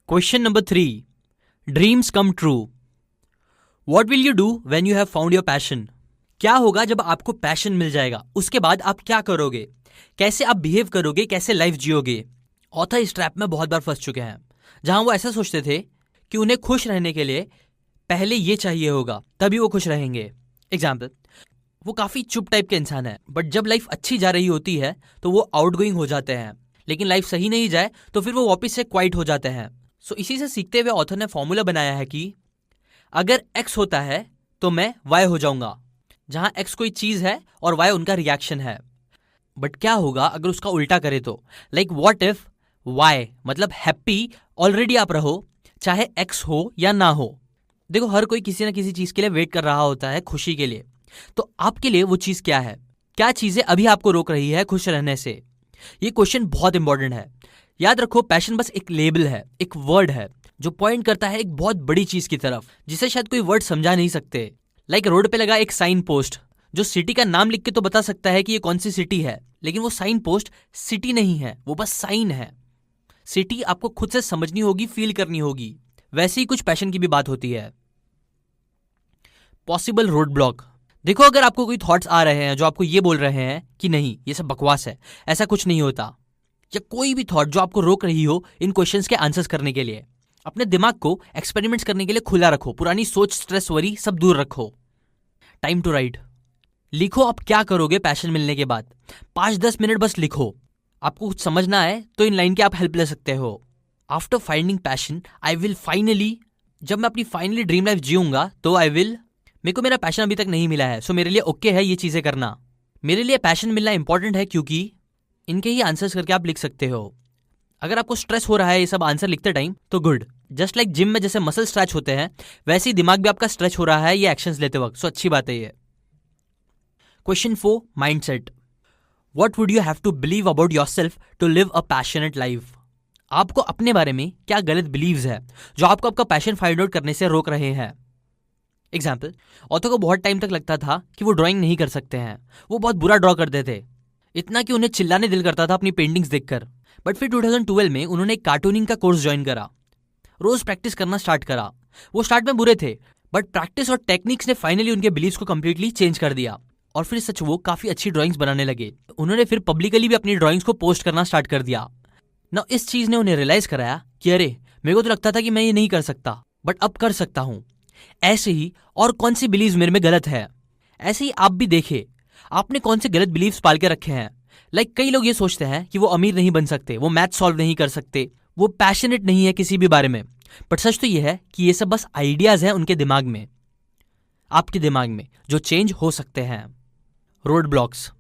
Question number 3. Dreams come true. What will you do when you have found your passion? क्या होगा जब आपको passion मिल जाएगा? उसके बाद आप क्या करोगे? कैसे आप बिहेव करोगे? कैसे लाइफ जियोगे? ऑथर इस ट्रैप में बहुत बार फंस चुके हैं, जहां वो ऐसा सोचते थे कि उन्हें खुश रहने के लिए पहले ये चाहिए होगा, तभी वो खुश रहेंगे. एग्जाम्पल, वो काफ़ी चुप टाइप के इंसान है, बट जब लाइफ अच्छी जा रही होती है तो वो आउटगोइंग हो जाते हैं, लेकिन लाइफ सही नहीं जाए तो फिर वो वापस से क्वाइट हो जाते हैं. सो इसी से सीखते हुए ऑथर ने फॉर्मूला बनाया है कि अगर एक्स होता है तो मैं वाई हो जाऊंगा, जहां एक्स कोई चीज है और वाई उनका रिएक्शन है. बट क्या होगा अगर उसका उल्टा करे तो? लाइक व्हाट इफ वाई मतलब हैप्पी ऑलरेडी आप रहो, चाहे एक्स हो या ना हो. देखो, हर कोई किसी ना किसी चीज के लिए वेट कर रहा होता है, खुशी के लिए. तो आपके लिए वो चीज क्या है? क्या चीजें अभी आपको रोक रही है खुश रहने से? ये क्वेश्चन बहुत इंपॉर्टेंट है. याद रखो, पैशन बस एक लेबल है, एक वर्ड है जो पॉइंट करता है एक बहुत बड़ी चीज की तरफ, जिसे शायद कोई वर्ड समझा नहीं सकते. लाइक रोड पे लगा एक साइन पोस्ट जो सिटी का नाम लिख के तो बता सकता है कि ये कौन सी सिटी है, लेकिन वो साइन पोस्ट सिटी नहीं है, वो बस साइन है. सिटी आपको खुद से समझनी होगी, फील करनी होगी. वैसे ही कुछ पैशन की भी बात होती है. Possible road block. देखो, अगर आपको कोई थॉट्स आ रहे हैं जो आपको ये बोल रहे हैं कि नहीं, ये सब बकवास है, ऐसा कुछ नहीं होता, या कोई भी थॉट जो आपको रोक रही हो इन क्वेश्चंस के आंसर्स करने के लिए, अपने दिमाग को एक्सपेरिमेंट्स करने के लिए खुला रखो. पुरानी सोच, स्ट्रेस, वरी सब दूर रखो. Time to write. लिखो आप क्या करोगे पैशन मिलने के बाद. 5-10 मिनट बस लिखो. आपको कुछ समझना है तो इन लाइन के आप हेल्प ले सकते हो. After finding passion I will finally, जब मैं अपनी फाइनली ड्रीम लाइफ जीऊंगा तो आई विल, मेरे को मेरा पैशन अभी तक नहीं मिला है, सो मेरे लिए ओके है ये चीजें करना. मेरे लिए पैशन मिलना इंपॉर्टेंट है क्योंकि इनके ही आंसर्स करके आप लिख सकते हो. अगर आपको स्ट्रेस हो रहा है ये सब आंसर लिखते टाइम तो गुड. जस्ट लाइक जिम में जैसे मसल स्ट्रेच होते हैं, वैसे ही दिमाग भी आपका स्ट्रेच हो रहा है ये एक्शंस लेते वक्त, सो अच्छी बात है ये. Question 4. Mindset. What would you have to believe about yourself to live a passionate life? आपको अपने बारे में क्या गलत बिलीव्स है जो आपको आपका पैशन फाइंड आउट करने से रोक रहे हैं? एग्जाम्पल, ऑथर को बहुत टाइम तक लगता था कि वो ड्राइंग नहीं कर सकते हैं. वो बहुत बुरा ड्रॉ करते थे, इतना कि उन्हें चिल्लाने दिल करता था अपनी पेंटिंग्स देखकर. बट फिर 2012 में उन्होंने एक कार्टूनिंग का कोर्स ज्वाइन करा, रोज प्रैक्टिस करना स्टार्ट करा. वो स्टार्ट में बुरे थे, बट प्रैक्टिस और टेक्निक्स ने फाइनली उनके बिलीव्स को कंप्लीटली चेंज कर दिया, और फिर सच वो काफी अच्छी ड्राइंग्स बनाने लगे. उन्होंने फिर पब्लिकली भी अपनी ड्राइंग्स को पोस्ट करना स्टार्ट कर दिया. ना इस चीज ने उन्हें रियलाइज कराया कि अरे, मेरे को तो लगता था कि मैं ये नहीं कर सकता, बट अब कर सकता हूं. ऐसे ही और कौन सी बिलीव्स मेरे में गलत है? ऐसे ही आप भी देखे आपने कौन से गलत बिलीव्स पाल के रखे हैं. लाइक कई लोग ये सोचते हैं कि वो अमीर नहीं बन सकते, वो मैथ सॉल्व नहीं कर सकते, वो पैशनेट नहीं है किसी भी बारे में. बट सच तो ये है कि ये सब बस आइडियाज हैं उनके दिमाग में, आपके दिमाग में, जो चेंज हो सकते हैं. Road blocks.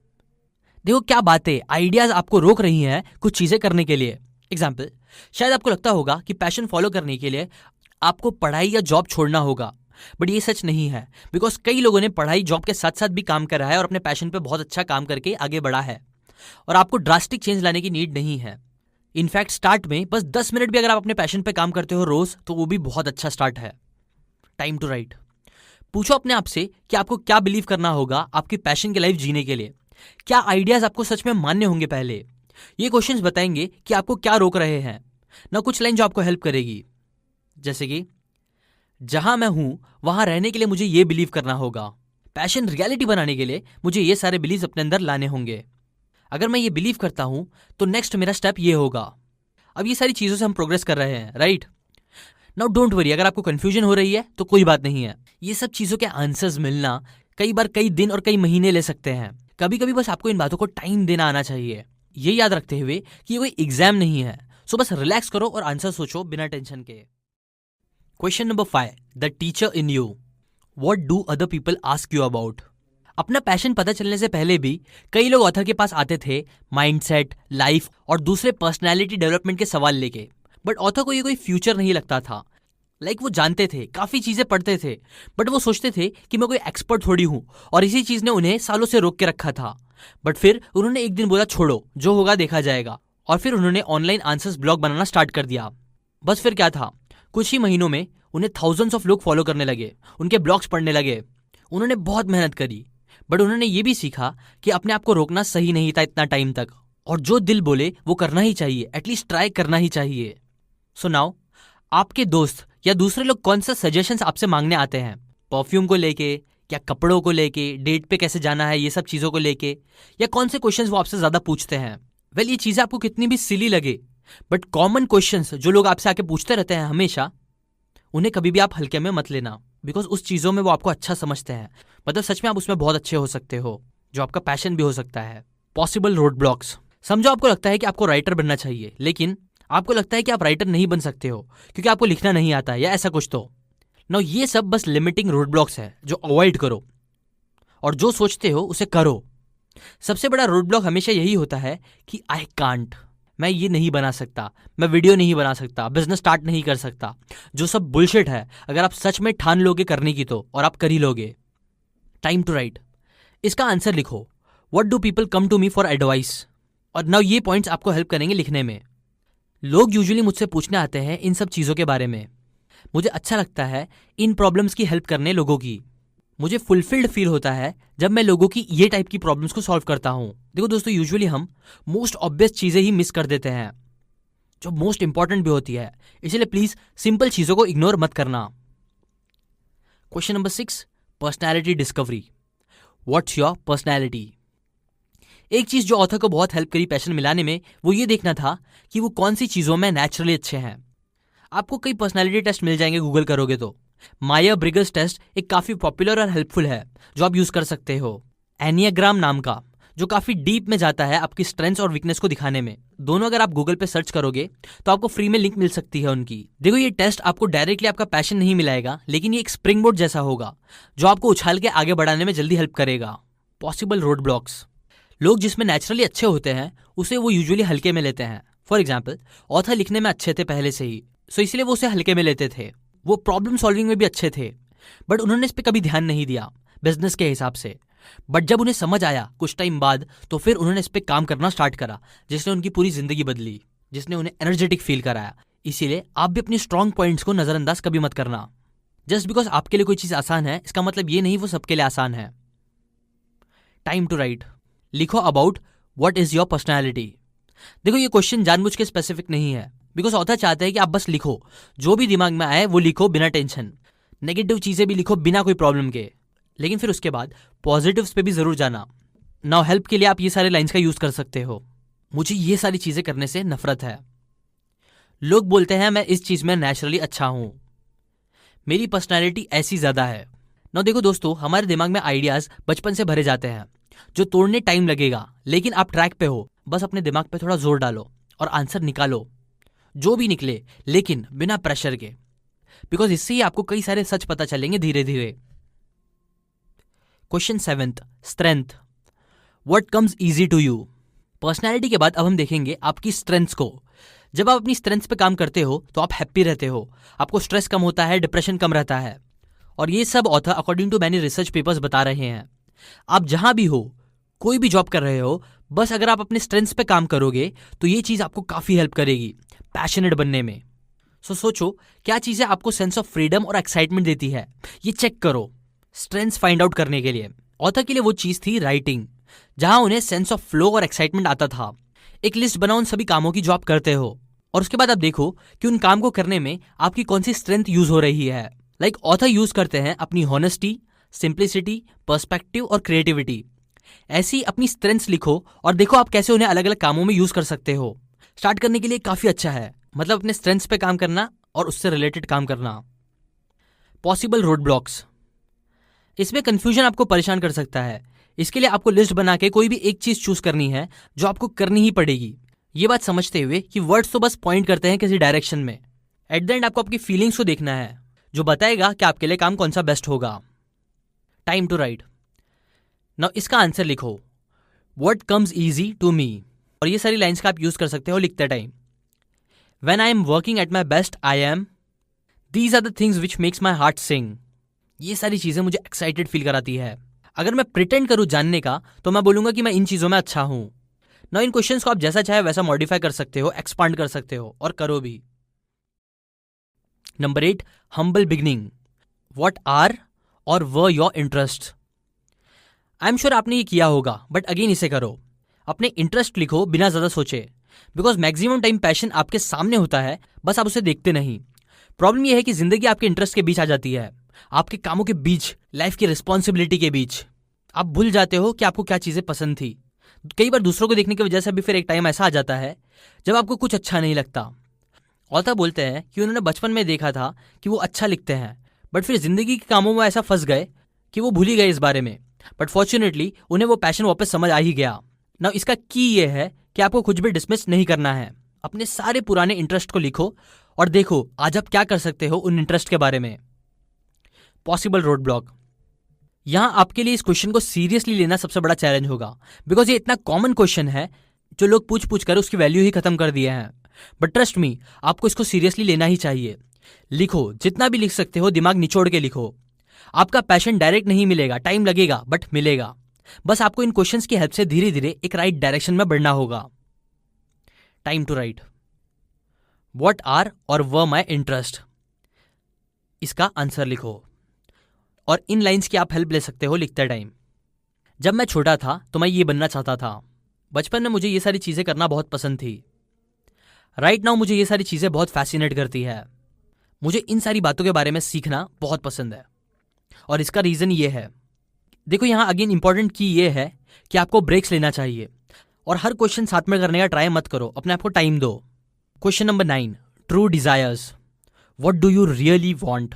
देखो क्या बातें, आइडियाज आपको रोक रही हैं कुछ चीजें करने के लिए. एग्जाम्पल, शायद आपको लगता होगा कि पैशन फॉलो करने के लिए आपको पढ़ाई या जॉब छोड़ना होगा, बट ये सच नहीं है. बिकॉज कई लोगों ने पढ़ाई जॉब के साथ साथ भी काम करा है और अपने पैशन पे बहुत अच्छा काम करके आगे बढ़ा है. और आपको ड्रास्टिक चेंज लाने की नीड नहीं है. इनफैक्ट स्टार्ट में बस 10 मिनट भी अगर आप अपने पैशन पे काम करते हो रोज, तो वो भी बहुत अच्छा स्टार्ट है. Time to write. पूछो अपने आप से कि आपको क्या बिलीव करना होगा आपकी पैशन की लाइफ जीने के लिए. क्या आइडियाज आपको सच में मान्य होंगे पहले? ये क्वेश्चंस बताएंगे कि आपको क्या रोक रहे हैं. ना कुछ लाइन जो आपको हेल्प करेगी, जैसे कि जहां मैं हूं वहां रहने के लिए मुझे ये बिलीव करना होगा. पैशन रियलिटी बनाने के लिए मुझे ये सारे बिलीव अपने अंदर लाने होंगे. अगर मैं ये बिलीव करता हूं तो नेक्स्ट मेरा स्टेप ये होगा. अब ये सारी चीजों से हम प्रोग्रेस कर रहे हैं, राइट? नाउ डोंट वरी, अगर आपको कंफ्यूजन हो रही है तो कोई बात नहीं है. ये सब चीजों के आंसर्स मिलना कई बार कई दिन और कई महीने ले सकते हैं. कभी कभी बस आपको इन बातों को टाइम देना आना चाहिए. ये याद रखते हुए कि ये कोई एग्जाम नहीं है, सो बस रिलैक्स करो और आंसर सोचो बिना टेंशन के. Question number 5. The teacher in you. What do other people ask you about? अपना पैशन पता चलने से पहले भी कई लोग ऑथर के पास आते थे माइंडसेट, लाइफ और दूसरे पर्सनैलिटी डेवलपमेंट के सवाल लेके. बट ऑथर को ये कोई फ्यूचर नहीं लगता था. लाइक वो जानते थे, काफी चीजें पढ़ते थे, बट वो सोचते थे कि मैं कोई एक्सपर्ट थोड़ी हूं, और इसी चीज ने उन्हें सालों से रोक के रखा था. बट फिर उन्होंने एक दिन बोला छोड़ो, जो होगा देखा जाएगा, और फिर उन्होंने ऑनलाइन आंसर्स ब्लॉग बनाना स्टार्ट कर दिया. बस फिर क्या था, कुछ ही महीनों में उन्हें थाउजेंड्स ऑफ लोग फॉलो करने लगे, उनके ब्लॉग्स पढ़ने लगे. उन्होंने बहुत मेहनत करी, बट उन्होंने ये भी सीखा कि अपने आप को रोकना सही नहीं था इतना टाइम तक, और जो दिल बोले वो करना ही चाहिए, एटलीस्ट ट्राई करना ही चाहिए. सो नाउ आपके दोस्त या दूसरे लोग कौन सा सजेशंस आपसे मांगने आते हैं, परफ्यूम को लेके या कपड़ों को लेके, डेट पे कैसे जाना है, ये सब चीज़ों को लेके, या कौन से क्वेश्चंस वो आपसे ज़्यादा पूछते हैं। वेल, ये चीज़ें आपको कितनी भी सिली लगे, बट कॉमन क्वेश्चंस जो लोग आपसे आके पूछते रहते हैं हमेशा, उन्हें कभी भी आप हल्के में मत लेना, बिकॉज उस चीज़ों में वो आपको अच्छा समझते हैं। मतलब सच में आप उसमें बहुत अच्छे हो सकते हो, जो आपका पैशन भी हो सकता है। Possible road blocks. समझो आपको लगता है कि आपको राइटर बनना चाहिए, लेकिन आपको लगता है कि आप राइटर नहीं बन सकते हो क्योंकि आपको लिखना नहीं आता है या ऐसा कुछ। तो ना, ये सब बस लिमिटिंग रोड ब्लॉक्स है जो अवॉइड करो, और जो सोचते हो उसे करो। सबसे बड़ा रोड ब्लॉक हमेशा यही होता है कि आई कांट, मैं ये नहीं बना सकता, मैं वीडियो नहीं बना सकता, बिजनेस स्टार्ट नहीं कर सकता, जो सब बुलशिट है। अगर आप सच में ठान लोगे करने की तो, और आप कर ही लोगे। Time to write. इसका आंसर लिखो, what do people come to me for advice. और नाउ ये पॉइंट्स आपको हेल्प करेंगे लिखने में। लोग यूजुअली मुझसे पूछने आते हैं इन सब चीज़ों के बारे में। मुझे अच्छा लगता है इन प्रॉब्लम्स की हेल्प करने लोगों की। मुझे फुलफिल्ड फील होता है जब मैं लोगों की ये टाइप की प्रॉब्लम्स को सॉल्व करता हूँ। देखो दोस्तों, यूजुअली हम मोस्ट ऑब्वियस चीज़ें ही मिस कर देते हैं जो मोस्ट इंपॉर्टेंट भी होती है, इसलिए प्लीज सिंपल चीज़ों को इग्नोर मत करना। Question number 6, personality discovery. What's your personality. एक चीज़ जो ऑथर को बहुत हेल्प करी पैशन मिलाने में, वो ये देखना था कि वो कौन सी चीज़ों में नेचुरली अच्छे हैं। आपको कई पर्सनैलिटी टेस्ट मिल जाएंगे गूगल करोगे तो। मायर ब्रिगर्स टेस्ट एक काफ़ी पॉपुलर और हेल्पफुल है जो आप यूज़ कर सकते हो। एनियाग्राम नाम का, जो काफ़ी डीप में जाता है आपकी स्ट्रेंथ्स और वीकनेस को दिखाने में। दोनों अगर आप गूगल पे सर्च करोगे तो आपको फ्री में लिंक मिल सकती है उनकी। देखो, ये टेस्ट आपको डायरेक्टली आपका पैशन नहीं मिलाएगा, लेकिन ये एक स्प्रिंग बोर्ड जैसा होगा जो आपको उछाल के आगे बढ़ाने में जल्दी हेल्प करेगा। Possible road blocks. लोग जिसमें नेचुरली अच्छे होते हैं उसे वो यूजुअली हल्के में लेते हैं। फॉर एग्जाम्पल, ऑथर लिखने में अच्छे थे पहले से ही, सो इसलिए वो उसे हल्के में लेते थे। वो प्रॉब्लम सॉल्विंग में भी अच्छे थे, बट उन्होंने इस पर कभी ध्यान नहीं दिया बिजनेस के हिसाब से। बट जब उन्हें समझ आया कुछ टाइम बाद, तो फिर उन्होंने इस पर काम करना स्टार्ट करा, जिसने उनकी पूरी जिंदगी बदली, जिसने उन्हें एनर्जेटिक फील कराया। इसीलिए आप भी अपनी स्ट्रॉन्ग पॉइंट्स को नजरअंदाज कभी मत करना। जस्ट बिकॉज आपके लिए कोई चीज आसान है, इसका मतलब ये नहीं वो सबके लिए आसान है। Time to write. लिखो about what is your personality. देखो, ये क्वेश्चन जानबूझ के स्पेसिफिक नहीं है, बिकॉज ऑथर चाहते हैं कि आप बस लिखो, जो भी दिमाग में आए वो लिखो बिना टेंशन। नेगेटिव चीजें भी लिखो बिना कोई प्रॉब्लम के, लेकिन फिर उसके बाद पॉजिटिव्स पे भी जरूर जाना। नाउ हेल्प के लिए आप ये सारे लाइंस का यूज कर सकते हो। मुझे ये सारी चीजें करने से नफरत है। लोग बोलते हैं मैं इस चीज में नेचुरली अच्छा हूं। मेरी पर्सनैलिटी ऐसी ज्यादा है। नाउ देखो दोस्तों, हमारे दिमाग में आइडियाज बचपन से भरे जाते हैं जो तोड़ने टाइम लगेगा, लेकिन आप ट्रैक पे हो। बस अपने दिमाग पे थोड़ा जोर डालो और आंसर निकालो, जो भी निकले, लेकिन बिना प्रेशर के, बिकॉज इससे ही आपको कई सारे सच पता चलेंगे धीरे धीरे। Question 7, strength. What comes easy to you. Personality के बाद अब हम देखेंगे आपकी स्ट्रेंथ्स को। जब आप अपनी स्ट्रेंथ्स पे काम करते हो तो आप हैप्पी रहते हो, आपको स्ट्रेस कम होता है, डिप्रेशन कम रहता है। और ये सब author according to many research papers बता रहे हैं। आप जहां भी हो, कोई भी जॉब कर रहे हो, बस अगर आप अपने स्ट्रेंथ्स पे काम करोगे तो ये चीज आपको काफी हेल्प करेगी पैशनेट बनने में। सोचो क्या चीजें आपको सेंस ऑफ फ्रीडम और एक्साइटमेंट देती है, ये चेक करो स्ट्रेंथ्स फाइंड आउट करने के लिए। ऑथर के लिए वो चीज थी राइटिंग, जहां उन्हें सेंस ऑफ फ्लो और एक्साइटमेंट आता था। एक लिस्ट बनाओ उन सभी कामों की जो आप करते हो, और उसके बाद आप देखो कि उन काम को करने में आपकी कौन सी स्ट्रेंथ यूज हो रही है। लाइक ऑथर यूज करते हैं अपनी हॉनेस्टी, सिंप्लिसिटी, पर्सपेक्टिव और क्रिएटिविटी। ऐसी अपनी स्ट्रेंथ्स लिखो और देखो आप कैसे उन्हें अलग अलग कामों में यूज कर सकते हो। स्टार्ट करने के लिए काफी अच्छा है, मतलब अपने स्ट्रेंथ्स पे काम करना और उससे रिलेटेड काम करना। Possible road blocks. इसमें कंफ्यूजन आपको परेशान कर सकता है, इसके लिए आपको लिस्ट बना के कोई भी एक चीज चूज करनी है जो आपको करनी ही पड़ेगी। ये बात समझते हुए कि वर्ड्स तो बस पॉइंट करते हैं किसी डायरेक्शन में। एट द एंड आपको आपकी फीलिंग्स को देखना है जो बताएगा कि आपके लिए काम कौन सा बेस्ट होगा। Time to write. नाउ इसका आंसर लिखो, what comes easy to me. और ये सारी लाइंस का आप यूज कर सकते हो लिखते time. When I am working at my best I am, these are the things which makes my heart sing. ये सारी चीजें मुझे एक्साइटेड फील कराती है। अगर मैं प्रिटेंड करूं जानने का तो मैं बोलूंगा कि मैं इन चीजों में अच्छा हूं। नाउ इन क्वेश्चंस को आप जैसा चाहे वैसा मॉडिफाई कर सकते हो, एक्सपांड कर सकते हो, और करो भी। Number 8, humble beginning. What are और where your interest. I am sure आपने ये किया होगा, बट अगेन इसे करो। अपने इंटरेस्ट लिखो बिना ज्यादा सोचे, बिकॉज मैक्सिमम टाइम पैशन आपके सामने होता है, बस आप उसे देखते नहीं। प्रॉब्लम यह है कि जिंदगी आपके इंटरेस्ट के बीच आ जाती है, आपके कामों के बीच, लाइफ की रिस्पॉन्सिबिलिटी के बीच। आप भूल जाते हो कि आपको क्या चीजें पसंद थी। कई बार दूसरों को देखने की वजह से भी फिर एक टाइम ऐसा आ जाता है जब आपको कुछ अच्छा नहीं लगता। ऑथर बोलते हैं कि उन्होंने बचपन में देखा था कि वो अच्छा लिखते हैं, बट फिर जिंदगी के कामों में ऐसा फंस गए कि वो भूल ही गए इस बारे में। बट फॉर्चुनेटली उन्हें वो पैशन वापस समझ आ ही गया। ना इसका की ये है कि आपको कुछ भी डिसमिस नहीं करना है। अपने सारे पुराने इंटरेस्ट को लिखो और देखो आज आप क्या कर सकते हो उन इंटरेस्ट के बारे में। Possible road block. यहां आपके लिए इस क्वेश्चन को सीरियसली लेना सबसे बड़ा चैलेंज होगा, बिकॉज ये इतना कॉमन क्वेश्चन है जो लोग पूछ पूछ कर उसकी वैल्यू ही खत्म कर दिए हैं। बट ट्रस्ट मी, आपको इसको सीरियसली लेना ही चाहिए। लिखो, जितना भी लिख सकते हो दिमाग निचोड़ के लिखो। आपका पैशन डायरेक्ट नहीं मिलेगा, टाइम लगेगा बट मिलेगा। बस आपको इन क्वेश्चंस की हेल्प से धीरे धीरे एक राइट डायरेक्शन में बढ़ना होगा। Time to write. What are और वर माई इंटरेस्ट, इसका आंसर लिखो और इन लाइंस की आप हेल्प ले सकते हो लिखते टाइम। जब मैं छोटा था तो मैं ये बनना चाहता था। बचपन में मुझे ये सारी चीजें करना बहुत पसंद थी। राइट नाउ मुझे ये सारी चीजें बहुत फैसिनेट करती है। मुझे इन सारी बातों के बारे में सीखना बहुत पसंद है और इसका रीजन ये है। देखो यहां अगेन इंपॉर्टेंट की ये है कि आपको ब्रेक्स लेना चाहिए और हर क्वेश्चन साथ में करने का ट्राई मत करो, अपने आप को टाइम दो। Question number 9, true desires. What do you really want.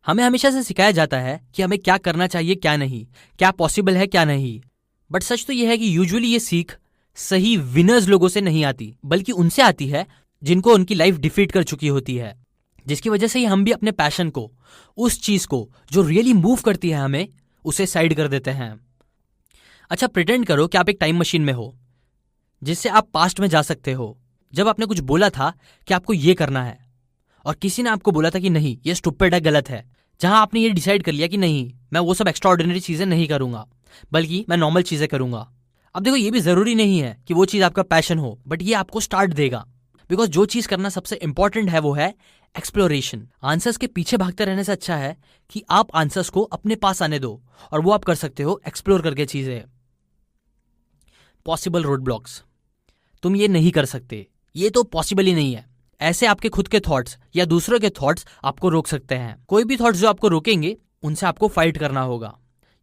हमें हमेशा से सिखाया जाता है कि हमें क्या करना चाहिए क्या नहीं, क्या पॉसिबल है क्या नहीं। बट सच तो यह है कि यूजुअली ये सीख सही विनर्स लोगों से नहीं आती, बल्कि उनसे आती है जिनको उनकी लाइफ डिफीट कर चुकी होती है। जिसकी वजह से ही हम भी अपने पैशन को, उस चीज को जो रियली मूव करती है हमें, उसे साइड कर देते हैं। अच्छा, प्रिटेंड करो कि आप एक टाइम मशीन में हो जिससे आप पास्ट में जा सकते हो, जब आपने कुछ बोला था कि आपको ये करना है और किसी ने आपको बोला था कि नहीं ये स्टूपिड है, गलत है। जहां आपने ये डिसाइड कर लिया कि नहीं मैं वो सब एक्स्ट्राऑर्डिनरी चीजें नहीं करूंगा, बल्कि मैं नॉर्मल चीजें करूंगा। अब देखो ये भी जरूरी नहीं है कि वो चीज आपका पैशन हो, बट ये आपको स्टार्ट देगा। बिकॉज जो चीज करना सबसे इंपॉर्टेंट है वो है एक्सप्लोरेशन। आंसर्स के पीछे भागते रहने से अच्छा है कि आप आंसर्स को अपने पास आने दो और वो आप कर सकते हो एक्सप्लोर करके चीजें। Possible road blocks. तुम ये नहीं कर सकते, ये तो पॉसिबल ही नहीं है। ऐसे आपके खुद के थॉट्स या दूसरों के थॉट्स आपको रोक सकते हैं। कोई भी थॉट्स जो आपको रोकेंगे उनसे आपको फाइट करना होगा।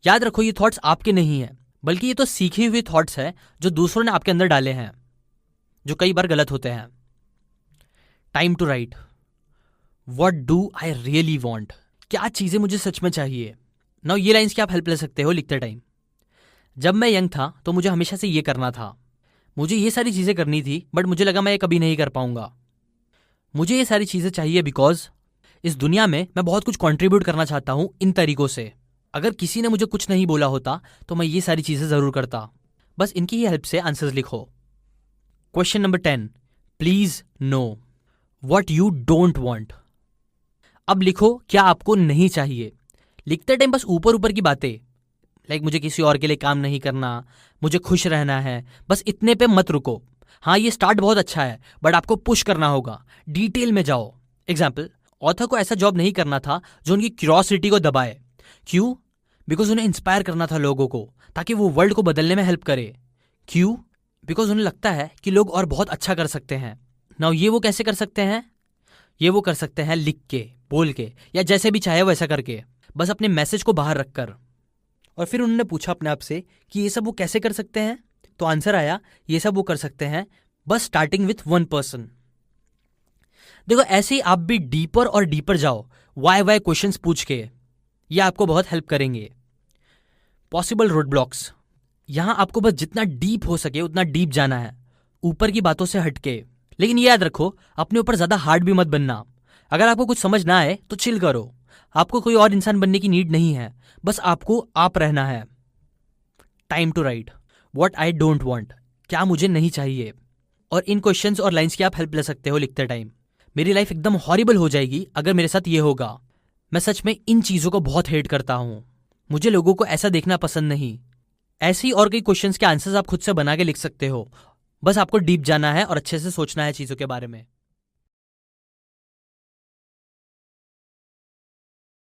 याद रखो ये थॉट्स आपके नहीं है, बल्कि ये तो सीखी हुई थॉट्स है जो दूसरों ने आपके अंदर डाले हैं, जो कई बार गलत होते हैं। Time to write. What do I really want. क्या चीजें मुझे सच में चाहिए। नाउ ये लाइंस की आप हेल्प ले सकते हो लिखते टाइम। जब मैं यंग था तो मुझे हमेशा से ये करना था, मुझे ये सारी चीजें करनी थी, बट मुझे लगा मैं ये कभी नहीं कर पाऊंगा। मुझे ये सारी चीजें चाहिए बिकॉज इस दुनिया में मैं बहुत कुछ कंट्रीब्यूट करना चाहता हूं इन तरीकों से। अगर किसी ने मुझे कुछ नहीं बोला होता तो मैं ये सारी चीजें जरूर करता। बस इनकी ही हेल्प से आंसर्स लिखो। Question number 10, please know what you don't want. अब लिखो क्या आपको नहीं चाहिए। लिखते टाइम बस ऊपर ऊपर की बातें, लाइक मुझे किसी और के लिए काम नहीं करना, मुझे खुश रहना है, बस इतने पे मत रुको। हाँ ये स्टार्ट बहुत अच्छा है, बट आपको पुश करना होगा, डिटेल में जाओ। एग्जाम्पल, ऑथर को ऐसा जॉब नहीं करना था जो उनकी क्यूरियोसिटी को दबाए। क्यों? बिकॉज उन्हें इंस्पायर करना था लोगों को, ताकि वो वर्ल्ड को बदलने में हेल्प करे। क्यों? बिकॉज उन्हें लगता है कि लोग और बहुत अच्छा कर सकते हैं। नाउ ये वो कैसे कर सकते हैं? ये वो कर सकते हैं लिख के, बोल के, या जैसे भी चाहे वैसा करके, बस अपने मैसेज को बाहर रखकर। और फिर उन्होंने पूछा अपने आप से कि ये सब वो कैसे कर सकते हैं, तो आंसर आया ये सब वो कर सकते हैं बस स्टार्टिंग विथ 1 पर्सन। देखो ऐसे ही आप भी डीपर और डीपर जाओ, वाई क्वेश्चंस पूछ के, ये आपको बहुत हेल्प करेंगे। Possible road blocks. यहां आपको बस जितना डीप हो सके उतना डीप जाना है, ऊपर की बातों से हटके। लेकिन ये याद रखो अपने ऊपर ज्यादा हार्ड भी मत बनना। अगर आपको कुछ समझ ना आए तो चिल करो, आपको कोई और इंसान बनने की नीड नहीं है, बस आपको आप रहना है। Time to write. What I don't want, क्या मुझे नहीं चाहिए। और इन क्वेश्चंस और लाइंस की आप हेल्प ले सकते हो लिखते टाइम। मेरी लाइफ एकदम हॉरिबल हो जाएगी अगर मेरे साथ ये होगा। मैं सच में इन चीजों को बहुत हेट करता हूं, मुझे लोगों को ऐसा देखना पसंद नहीं। ऐसे ही और कई क्वेश्चंस के आंसर्स आप खुद से बना के लिख सकते हो, बस आपको डीप जाना है और अच्छे से सोचना है चीजों के बारे में।